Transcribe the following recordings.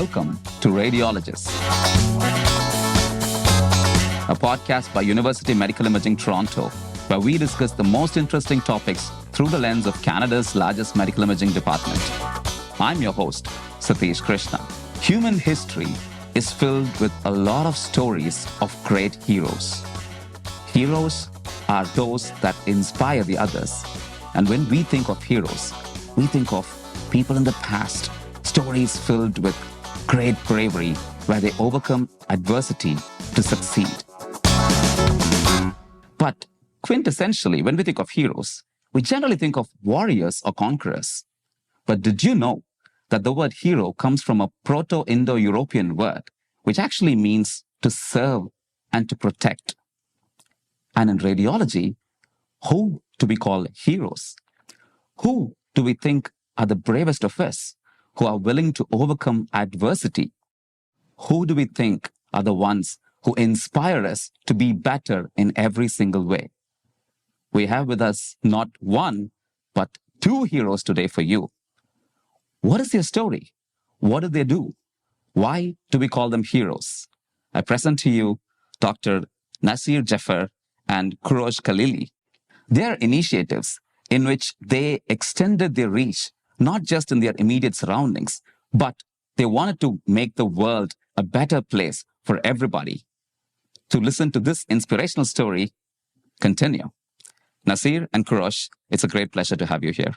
Welcome to Radiologists, a podcast by University Medical Imaging Toronto, where we discuss the most interesting topics through the lens of Canada's largest medical imaging department. I'm your host, Satish Krishna. Human history is filled with a lot of stories of great heroes. Heroes are those that inspire the others. And when we think of heroes, we think of people in the past, stories filled with great bravery where they overcome adversity to succeed. But quintessentially, when we think of heroes, we generally think of warriors or conquerors. But did you know that the word hero comes from a Proto-Indo-European word, which actually means to serve and to protect? And in radiology, who do we call heroes? Who do we think are the bravest of us, who are willing to overcome adversity? Who do we think are the ones who inspire us to be better in every single way? We have with us not one, but two heroes today for you. What is their story? What do they do? Why do we call them heroes? I present to you Dr. Nasir Jaffer and Korosh Khalili. They are initiatives in which they extended their reach, not just in their immediate surroundings, but they wanted to make the world a better place for everybody. To listen to this inspirational story, continue. Nasir and Korosh, it's a great pleasure to have you here.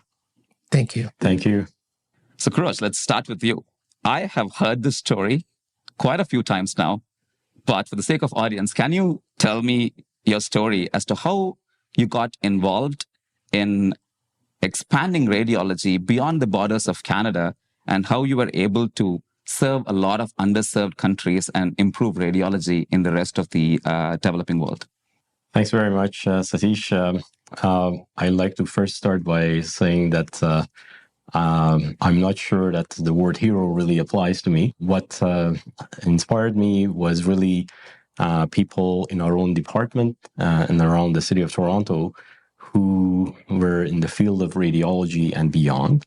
Thank you. Thank you. So Korosh, let's start with you. I have heard this story quite a few times now, but for the sake of audience, can you tell me your story as to how you got involved in expanding radiology beyond the borders of Canada and how you were able to serve a lot of underserved countries and improve radiology in the rest of the developing world? Thanks very much, Satish. I'd like to first start by saying that I'm not sure that the word hero really applies to me. What inspired me was really people in our own department and around the city of Toronto who were in the field of radiology and beyond,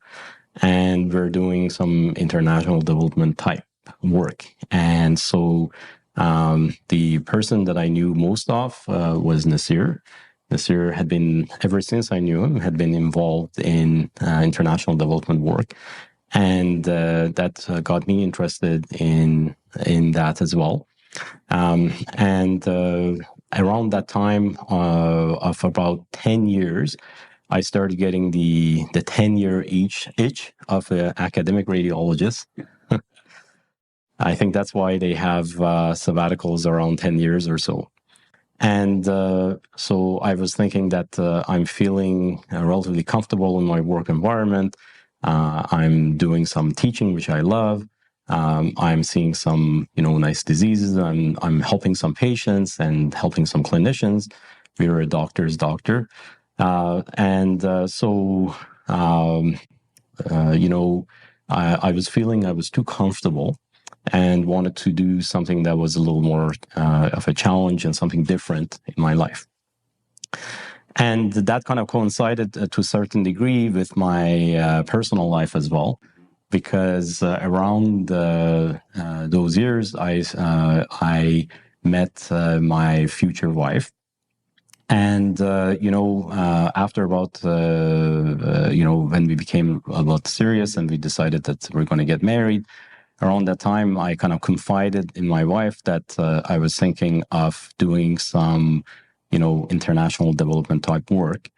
and were doing some international development type work. And so the person that I knew most of was Nasir. Nasir had been, ever since I knew him, had been involved in international development work. And that got me interested in that as well. Around that time of about 10 years, I started getting the 10-year itch of an academic radiologist. I think that's why they have sabbaticals around 10 years or so. And so I was thinking that I'm feeling relatively comfortable in my work environment. I'm doing some teaching, which I love. I'm seeing some, nice diseases. I'm helping some patients and helping some clinicians. We were a doctor's doctor. I was feeling I was too comfortable and wanted to do something that was a little more of a challenge and something different in my life. And that kind of coincided to a certain degree with my personal life as well, because around those years, I met my future wife. And, after about, when we became about serious and we decided that we're going to get married, around that time, I kind of confided in my wife that I was thinking of doing some, international development type work.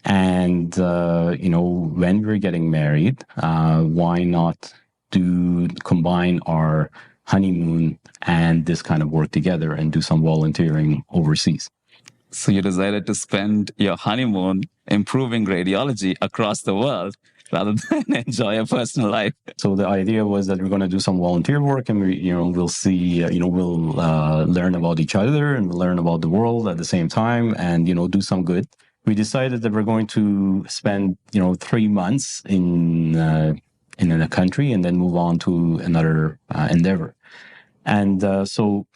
And, when we were getting married, why not combine our honeymoon and this kind of work together and do some volunteering overseas? So you decided to spend your honeymoon improving radiology across the world rather than enjoy a personal life. So the idea was that we're going to do some volunteer work, and we'll see, we'll learn about each other and we'll learn about the world at the same time, and do some good. We decided that we're going to spend 3 months in a country and then move on to another endeavor. And so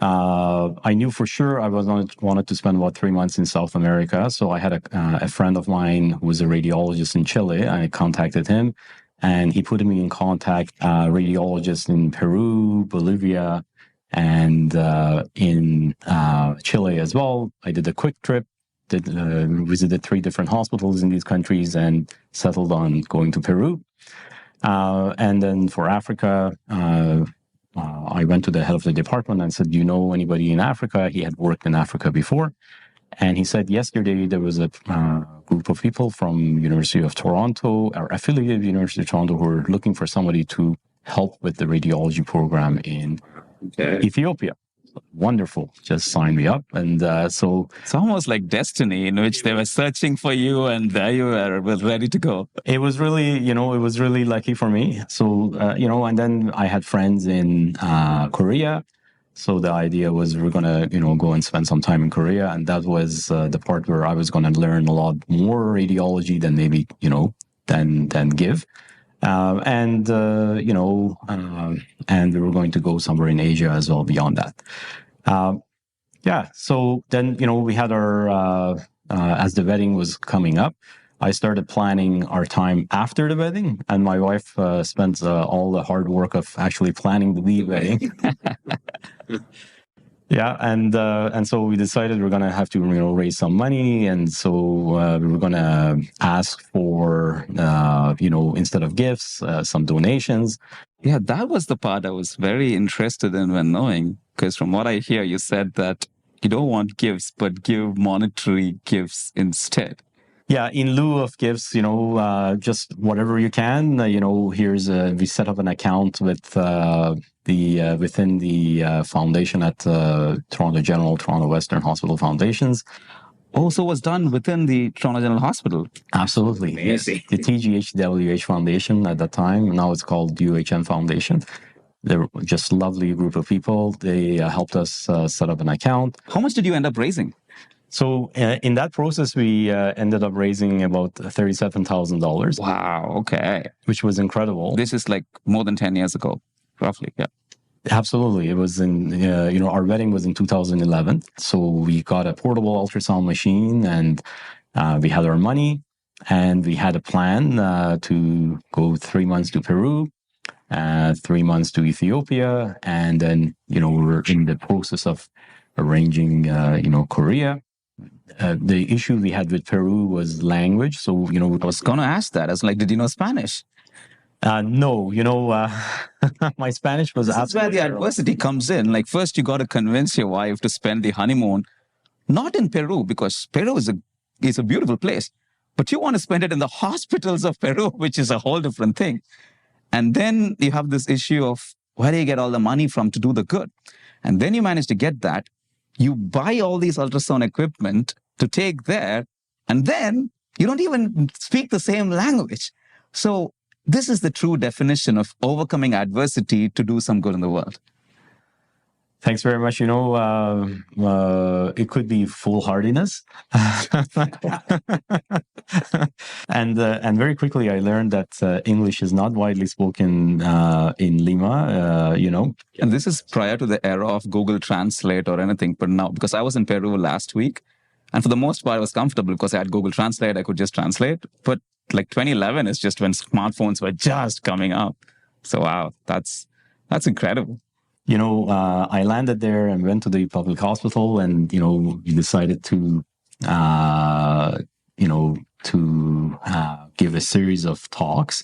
I knew for sure I wanted to spend about 3 months in South America. So I had a friend of mine who was a radiologist in Chile. I contacted him, and he put me in contact radiologists in Peru, Bolivia, and in Chile as well. I did a quick trip, visited 3 different hospitals in these countries, and settled on going to Peru. And then for Africa, I went to the head of the department and said, "Do you know anybody in Africa?" He had worked in Africa before. And he said, yesterday there was a group of people from University of Toronto, or affiliated University of Toronto, who were looking for somebody to help with the radiology program in Ethiopia. Wonderful. Just sign me up. And so it's almost like destiny in which they were searching for you and there you were ready to go. It was really, it was really lucky for me. So, and then I had friends in Korea. So the idea was we're going to, go and spend some time in Korea. And that was the part where I was going to learn a lot more radiology than maybe, than give. And we were going to go somewhere in Asia as well beyond that. So then, we had our, as the wedding was coming up, I started planning our time after the wedding, and my wife spent all the hard work of actually planning the wedding. And so we decided we're going to have to, raise some money. And so we were going to ask for, instead of gifts, some donations. Yeah, that was the part I was very interested in when knowing, because from what I hear, you said that you don't want gifts, but give monetary gifts instead. Yeah, in lieu of gifts, just whatever you can. We set up an account with within the foundation at Toronto General, Toronto Western Hospital Foundations. Also was done within the Toronto General Hospital. Absolutely. Amazing. Yes. The TGHWH Foundation at that time. Now it's called UHM Foundation. They're just a lovely group of people. They helped us set up an account. How much did you end up raising? So in that process, we ended up raising about $37,000. Wow. Okay. Which was incredible. This is like more than 10 years ago, roughly. Yeah. Absolutely. It was in, our wedding was in 2011. So we got a portable ultrasound machine, and we had our money, and we had a plan to go 3 months to Peru, 3 months to Ethiopia. And then, we were in the process of arranging, Korea. The issue we had with Peru was language. So, I was going to ask that. I was like, did you know Spanish? No, my Spanish was That's where the adversity comes in. Like, first, you got to convince your wife to spend the honeymoon, not in Peru, because Peru is a beautiful place, but you want to spend it in the hospitals of Peru, which is a whole different thing. And then you have this issue of where do you get all the money from to do the good? And then you manage to get that. You buy all these ultrasound equipment to take there, and then you don't even speak the same language. So this is the true definition of overcoming adversity to do some good in the world. Thanks very much. It could be foolhardiness. And very quickly, I learned that English is not widely spoken in Lima, And this is prior to the era of Google Translate or anything. But now, because I was in Peru last week, and for the most part, I was comfortable because I had Google Translate. I could just translate. But like 2011 is just when smartphones were just coming up. So, wow, that's incredible. I landed there and went to the public hospital, and, we decided to, give a series of talks.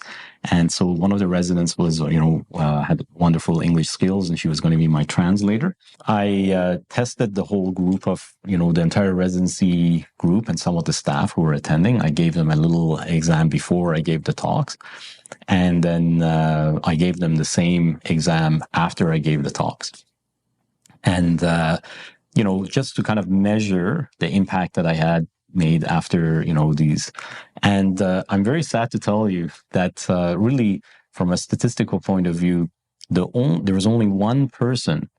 And so one of the residents was, had wonderful English skills, and she was going to be my translator. I tested the whole group of, the entire residency group and some of the staff who were attending. I gave them a little exam before I gave the talks. And then I gave them the same exam after I gave the talks. And, just to kind of measure the impact that I had made after, these. And I'm very sad to tell you that really, from a statistical point of view, there was only one person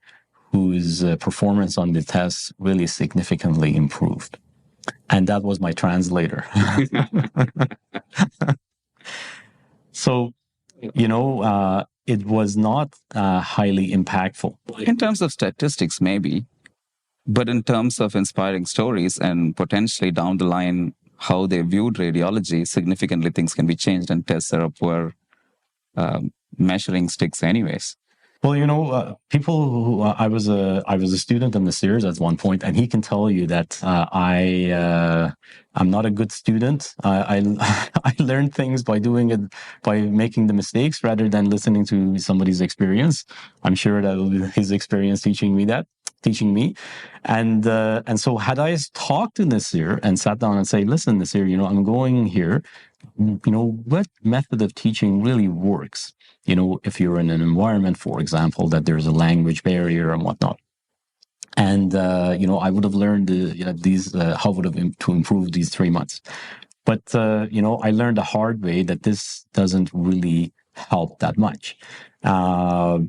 whose performance on the test really significantly improved. And that was my translator. So, it was not highly impactful. In terms of statistics, maybe, but in terms of inspiring stories and potentially down the line, how they viewed radiology, significantly things can be changed and tests are up where measuring sticks anyways. Well, people who I was a student in the series at one point, and he can tell you that I'm not a good student. I I learned things by doing it, by making the mistakes rather than listening to somebody's experience. I'm sure that will be his experience teaching me, and so had I talked to Nasir and sat down and say, listen, Nasir, I'm going here. What method of teaching really works? If you're in an environment, for example, that there's a language barrier and whatnot. And, I would have learned how would have to improve these 3 months. But, I learned the hard way that this doesn't really help that much. A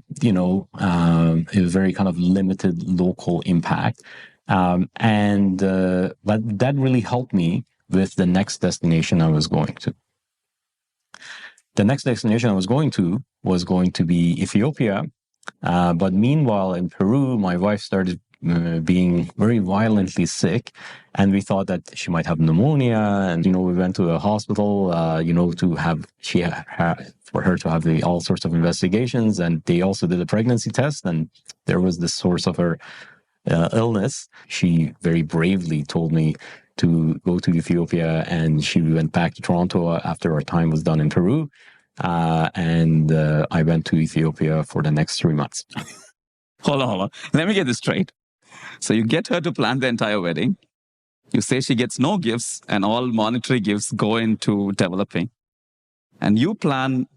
very kind of limited local impact. But that really helped me with the next destination I was going to. The next destination I was going to be Ethiopia. But meanwhile, in Peru, my wife started being very violently sick, and we thought that she might have pneumonia. And we went to a hospital, for her to have all sorts of investigations, and they also did a pregnancy test, and there was the source of her illness. She very bravely told me to go to Ethiopia, and she went back to Toronto after our time was done in Peru. And I went to Ethiopia for the next 3 months. Hold on. Let me get this straight. So you get her to plan the entire wedding. You say she gets no gifts, and all monetary gifts go into developing. And you plan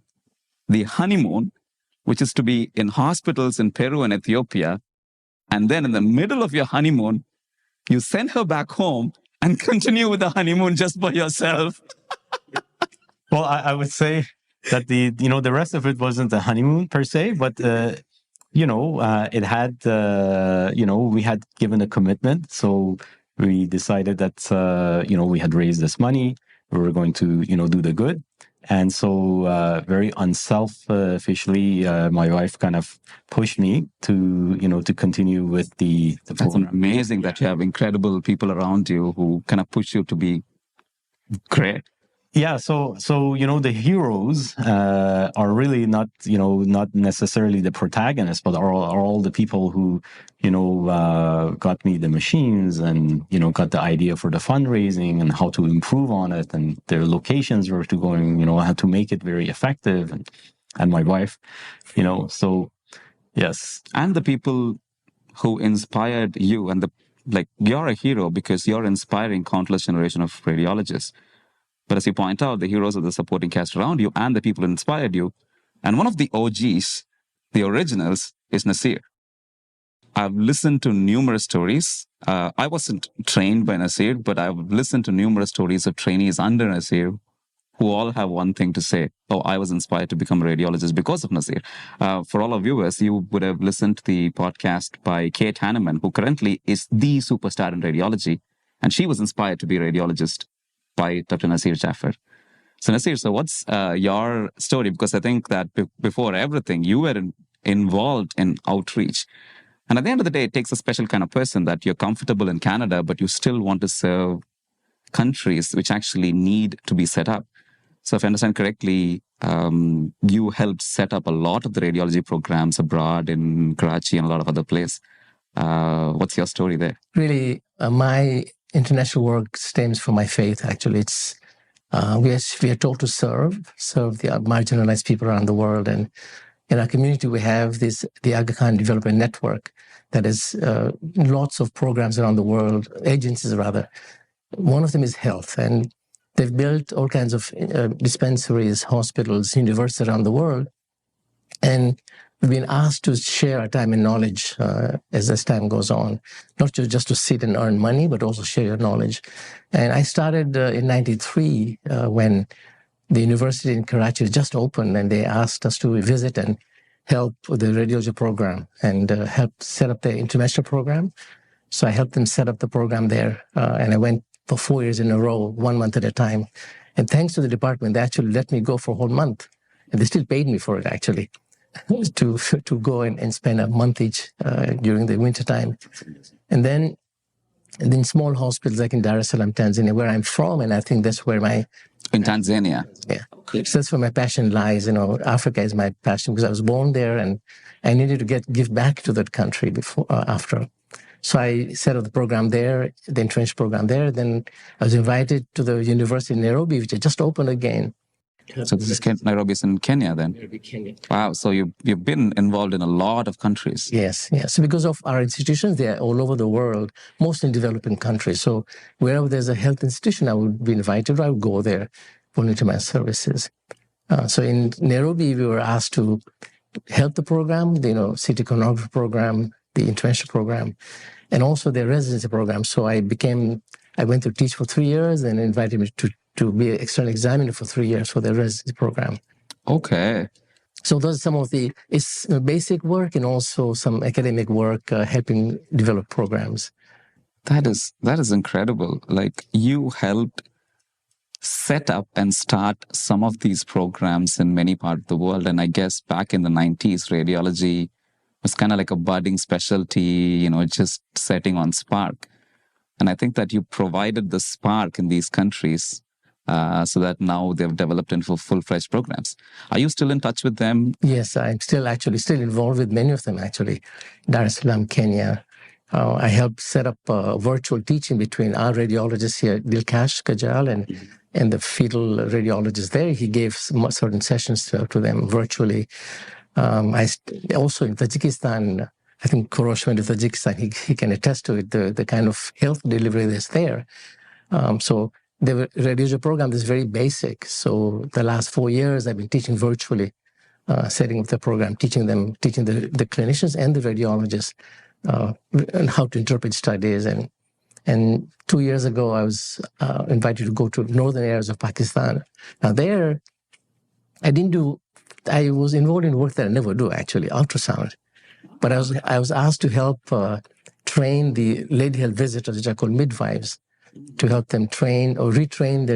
the honeymoon, which is to be in hospitals in Peru and Ethiopia. And then in the middle of your honeymoon, you send her back home and continue with the honeymoon just by yourself. Well, I would say that the rest of it wasn't a honeymoon per se, but it had we had given a commitment, so we decided that we had raised this money, we were going to do the good, and so very unselfishly, my wife kind of pushed me to continue with the program. That's amazing that you have incredible people around you who kind of push you to be great. Yeah, so the heroes are really not necessarily the protagonists, but are all the people who got me the machines and got the idea for the fundraising and how to improve on it, and their locations were to going how to make it very effective, and my wife, so yes, and the people who inspired you, and you're a hero because you're inspiring countless generation of radiologists. But as you point out, the heroes are the supporting cast around you and the people who inspired you. And one of the OGs, the originals, is Nasir. I've listened to numerous stories. I wasn't trained by Nasir, but I've listened to numerous stories of trainees under Nasir who all have one thing to say. Oh, I was inspired to become a radiologist because of Nasir. For all of viewers, you would have listened to the podcast by Kate Hanneman, who currently is the superstar in radiology. And she was inspired to be a radiologist by Dr. Nasir Jaffer. So Nasir, what's your story? Because I think that before everything, you were involved in outreach. And at the end of the day, it takes a special kind of person that you're comfortable in Canada, but you still want to serve countries which actually need to be set up. So if I understand correctly, you helped set up a lot of the radiology programs abroad in Karachi and a lot of other places. What's your story there? Really, my international work stems from my faith. Actually, it's we are told to serve the marginalized people around the world, and in our community we have the Aga Khan Development Network that is lots of programs around the world, agencies rather. One of them is health, and they've built all kinds of dispensaries, hospitals, universities around the world, and we've been asked to share our time and knowledge as time goes on, not just to sit and earn money, but also share your knowledge. And I started in '93 when the university in Karachi just opened, and they asked us to visit and help with the radiology program and help set up the international program. So I helped them set up the program there, and I went for 4 years in a row, 1 month at a time. And thanks to the department, they actually let me go for a whole month, and they still paid me for it, actually. to go and spend a month each during the wintertime. And then And then small hospitals like in Dar es Salaam, Tanzania, where I'm from, and I think that's where In Tanzania. Yeah. So that's where my passion lies. Africa is my passion because I was born there and I needed to give back to that country after. So I set up the program there, the internship program there. Then I was invited to the University in Nairobi, which had just opened again. So this is Nairobi's in Kenya then? Nairobi, Kenya. Wow. So you've been involved in a lot of countries. Yes. So because of our institutions, they are all over the world, mostly in developing countries. So wherever there's a health institution, I would be invited, I would go there, volunteer my services. So in Nairobi, we were asked to help the program, the city chronography program, the internship program, and also the residency program. So I went to teach for 3 years and invited me to be an external examiner for 3 years for the residency program. Okay. So those are some of the basic work and also some academic work helping develop programs. That is incredible. Like you helped set up and start some of these programs in many parts of the world. And I guess back in the 90s, radiology was kind of like a budding specialty, just setting on spark. And I think that you provided the spark in these countries so that now they've developed into full-fledged programs. Are you still in touch with them? Yes, I'm still involved with many of them, actually. Dar es Salaam, Kenya. I helped set up virtual teaching between our radiologists here, Dilkash Kajal, and the fetal radiologist there. He gave certain sessions to them virtually. Also in Tajikistan, I think Korosh went to Tajikistan. He can attest to it, the kind of health delivery that's there. So the radiology program is very basic. So the last 4 years, I've been teaching virtually, setting up the program, teaching the clinicians and the radiologists and how to interpret studies. And 2 years ago, I was invited to go to northern areas of Pakistan. Now there, I was involved in work that I never do, actually, ultrasound. But I was asked to help train the lady health visitors, which are called midwives, to help them train or retrain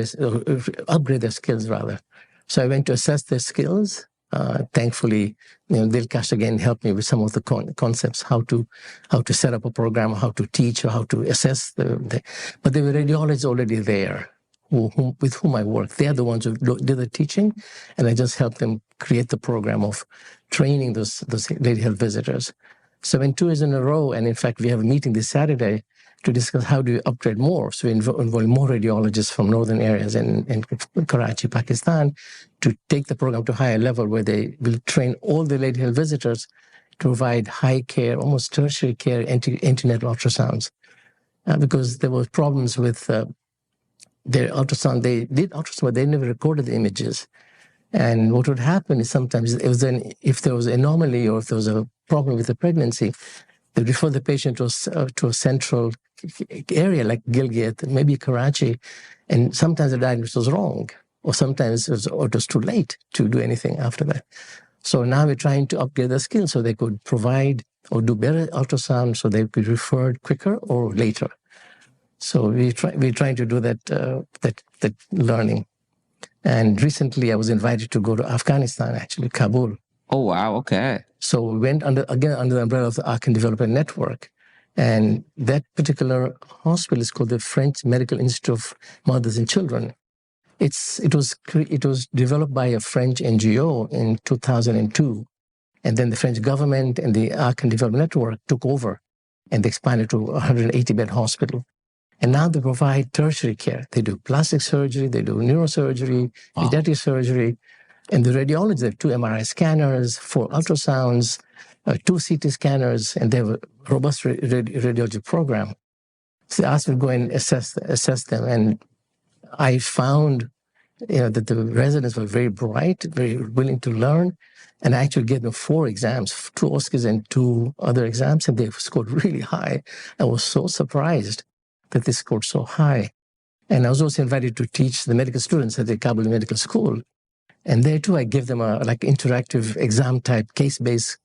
upgrade their skills, rather. So I went to assess their skills. Thankfully, Dilkash again helped me with some of the concepts, how to set up a program, how to teach, or how to assess but there were radiologists already there with whom I work. They are the ones who did the teaching, and I just helped them create the program of training those lady health visitors. So in 2 years in a row, and in fact, we have a meeting this Saturday to discuss how do we upgrade more. So we involve more radiologists from northern areas in Karachi, Pakistan, to take the program to a higher level where they will train all the lady health visitors to provide high care, almost tertiary care, antenatal ultrasounds. Because there were problems with their ultrasound. They did ultrasound, but they never recorded the images. And what would happen is sometimes if there was an anomaly or if there was a problem with the pregnancy, they refer the patient to a central area like Gilgit, maybe Karachi, and sometimes the diagnosis was wrong, or sometimes it was too late to do anything after that. So now we're trying to upgrade the skills so they could provide or do better ultrasound, so they could refer quicker or later. So we're trying to do that learning. And recently I was invited to go to Afghanistan, actually, Kabul. Oh, wow. Okay. So we went under the umbrella of the Arkan Development Network. And that particular hospital is called the French Medical Institute of Mothers and Children. It was developed by a French NGO in 2002. And then the French government and the Arkan Development Network took over and they expanded to a 180-bed hospital. And now they provide tertiary care. They do plastic surgery, they do neurosurgery, pediatric surgery. And the radiologists, they have 2 MRI scanners, 4 ultrasounds, 2 CT scanners, and they have a robust radiology program. So they asked me to go and assess them. And I found that the residents were very bright, very willing to learn. And I actually gave them 4 exams, 2 OSCEs and 2 other exams, and they scored really high. I was so surprised that they scored so high. And I was also invited to teach the medical students at the Kabul Medical School. And there too, I gave them a interactive exam type case-based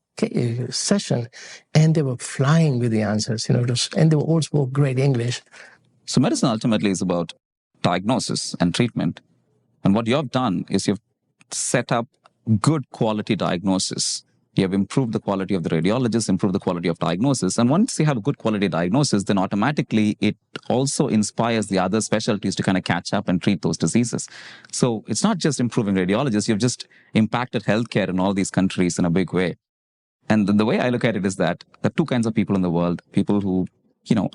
session, and they were flying with the answers, and they all spoke great English. So medicine ultimately is about diagnosis and treatment. And what you have done is you've set up good quality diagnosis You have improved the quality of the radiologists, improved the quality of diagnosis. And once you have a good quality diagnosis, then automatically it also inspires the other specialties to kind of catch up and treat those diseases. So it's not just improving radiologists, you've just impacted healthcare in all these countries in a big way. And the way I look at it is that there are two kinds of people in the world, people who,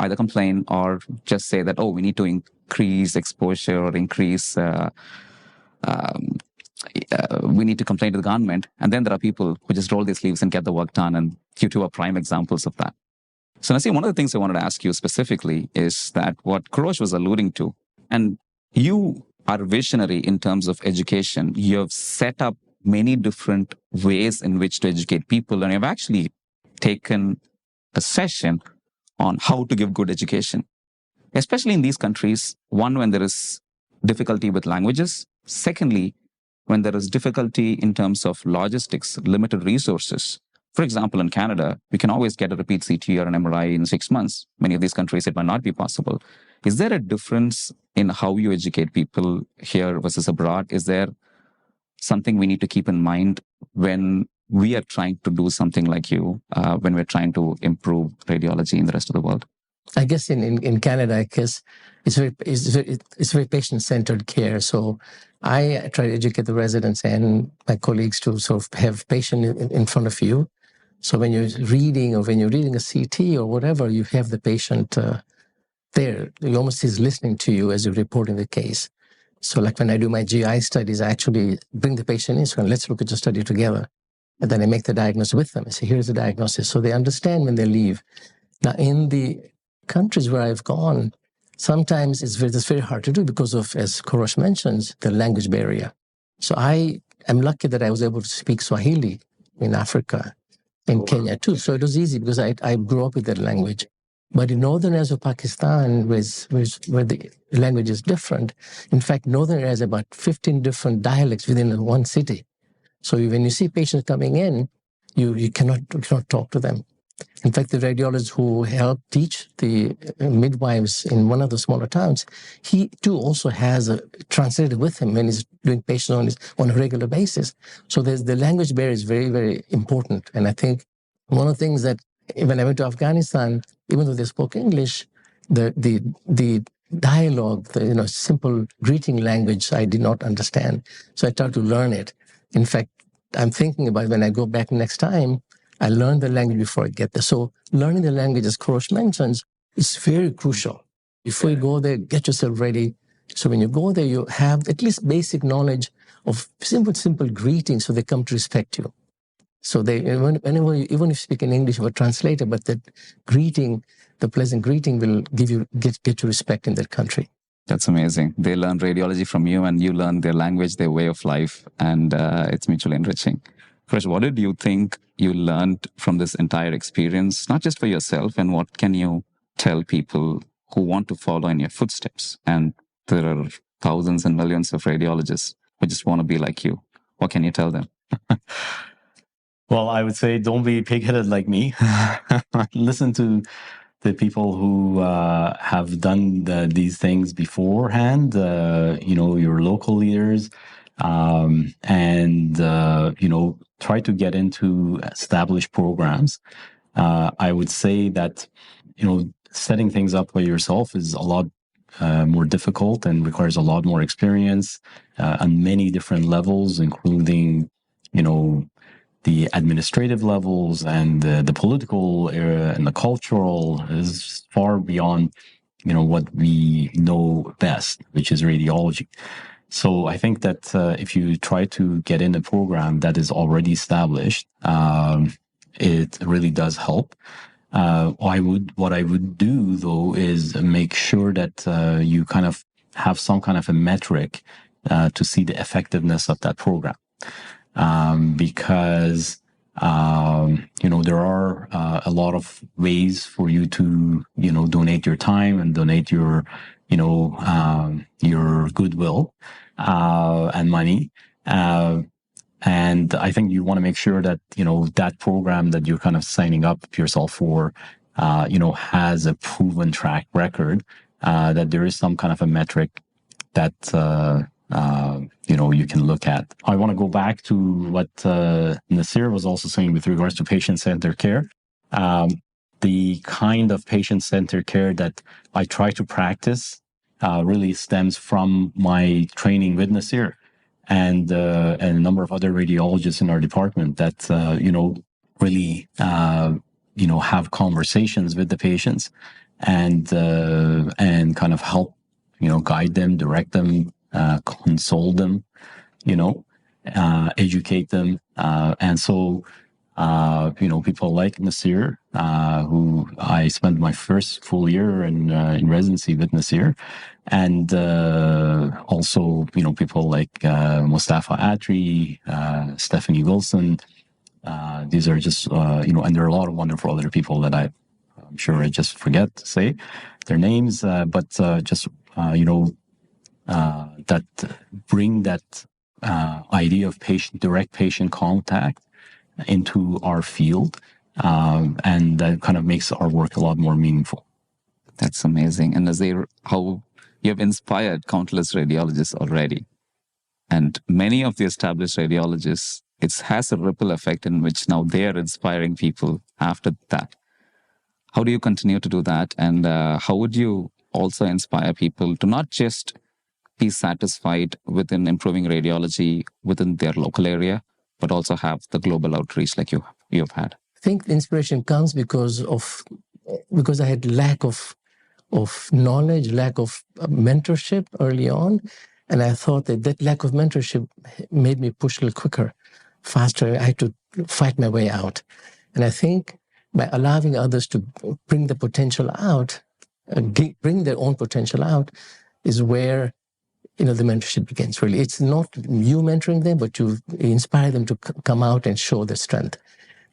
either complain or just say that, oh, we need to increase exposure or increase we need to complain to the government. And then there are people who just roll their sleeves and get the work done. And you two are prime examples of that. So Nasir, one of the things I wanted to ask you specifically is that what Korosh was alluding to, and you are visionary in terms of education. You have set up many different ways in which to educate people. And you've actually taken a session on how to give good education, especially in these countries. One, when there is difficulty with languages. Secondly, when there is difficulty in terms of logistics, limited resources. For example, in Canada, we can always get a repeat CT or an MRI in 6 months. Many of these countries, it might not be possible. Is there a difference in how you educate people here versus abroad? Is there something we need to keep in mind when we are trying to do something like you, when we're trying to improve radiology in the rest of the world? I guess in Canada, I guess it's very patient-centered care. So I try to educate the residents and my colleagues to sort of have patient in front of you. So when you're reading or when you're reading a CT or whatever, you have the patient there. He almost is listening to you as you're reporting the case. So like when I do my GI studies, I actually bring the patient in. So let's look at your study together. And then I make the diagnosis with them. I say, here's the diagnosis. So they understand when they leave. Now, in the countries where I've gone, sometimes it's very hard to do because of, as Korosh mentions, the language barrier. So I am lucky that I was able to speak Swahili in Africa, in Kenya too. So it was easy because I grew up with that language. But in northern areas of Pakistan, where the language is different, in fact, northern areas have about 15 different dialects within one city. So when you see patients coming in, you cannot talk to them. In fact, the radiologist who helped teach the midwives in one of the smaller towns, he too also has a translator with him when he's doing patients on a regular basis. So the language barrier is very, very important. And I think one of the things that when I went to Afghanistan, even though they spoke English, the dialogue, the simple greeting language, I did not understand. So I tried to learn it. In fact, I'm thinking about when I go back next time, I learn the language before I get there. So learning the language, as Korosh mentions, is very crucial. Before you go there, get yourself ready. So when you go there, you have at least basic knowledge of simple greetings so they come to respect you. So whenever even if you speak in English, you have a translator, but that greeting, the pleasant greeting will get you respect in that country. That's amazing. They learn radiology from you and you learn their language, their way of life, and it's mutually enriching. Korosh, what did you think you learned from this entire experience, not just for yourself, and what can you tell people who want to follow in your footsteps? And there are thousands and millions of radiologists who just want to be like you. What can you tell them? Well, I would say don't be pig-headed like me. Listen to the people who have done these things beforehand, your local leaders, and try to get into established programs. I would say that, setting things up by yourself is a lot more difficult and requires a lot more experience on many different levels, including, the administrative levels and the political area and the cultural is far beyond, what we know best, which is radiology. So I think that if you try to get in a program that is already established, it really does help. What I would do though is make sure that you kind of have some kind of a metric to see the effectiveness of that program. Because there are a lot of ways for you to donate your time and donate your goodwill and money, and I think you want to make sure that that program that you're kind of signing up yourself for has a proven track record, that there is some kind of a metric that you can look at. I want to go back to what Nasir was also saying with regards to patient-centered care. The kind of patient-centered care that I try to practice really stems from my training with Nasir and a number of other radiologists in our department that, really, have conversations with the patients and kind of help, guide them, direct them, console them, educate them. And so, people like Nasir, who I spent my first full year in residency with Nasir, and also, people like Mustafa Atri, Stephanie Wilson. These are just, and there are a lot of wonderful other people that I'm sure I just forget to say their names, but just, that bring that idea of direct patient contact into our field, and that kind of makes our work a lot more meaningful. That's amazing. And Nazir, how you have inspired countless radiologists already. And many of the established radiologists, it has a ripple effect in which now they are inspiring people after that. How do you continue to do that? And how would you also inspire people to not just be satisfied within improving radiology within their local area, but also have the global outreach like you have had? I think the inspiration comes because I had lack of knowledge, lack of mentorship early on. And I thought that lack of mentorship made me push a little quicker, faster. I had to fight my way out. And I think by allowing others to bring the potential out, bring their own potential out, is where the mentorship begins, really. It's not you mentoring them, but you inspire them to come out and show their strength.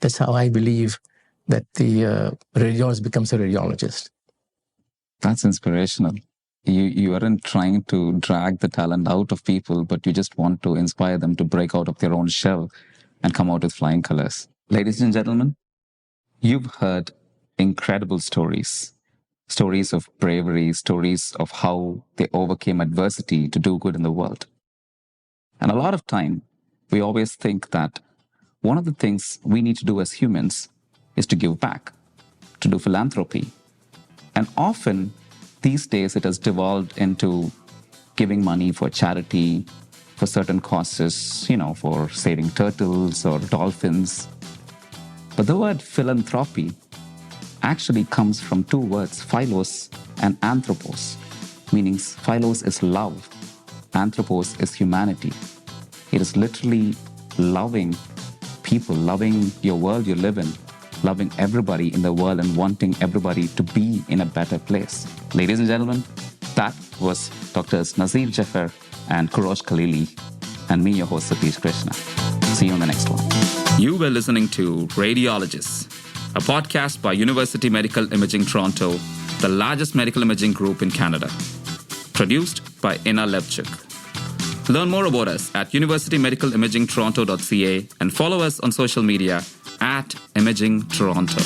That's how I believe that the radiologist becomes a radiologist. That's inspirational. You aren't trying to drag the talent out of people, but you just want to inspire them to break out of their own shell and come out with flying colors. Ladies and gentlemen, you've heard incredible stories. Stories of bravery, stories of how they overcame adversity to do good in the world. And a lot of time, we always think that one of the things we need to do as humans is to give back, to do philanthropy. And often, these days, it has devolved into giving money for charity, for certain causes, for saving turtles or dolphins. But the word philanthropy actually comes from two words, philos and anthropos, meaning philos is love, anthropos is humanity. It is literally loving people, loving your world you live in, loving everybody in the world and wanting everybody to be in a better place. Ladies and gentlemen, that was Drs. Nasir Jaffer and Korosh Khalili, and me, your host, Satish Krishna. See you on the next one. You were listening to Radiologists, a podcast by University Medical Imaging Toronto, the largest medical imaging group in Canada. Produced by Ina Levchuk. Learn more about us at universitymedicalimagingtoronto.ca and follow us on social media @Imaging Toronto.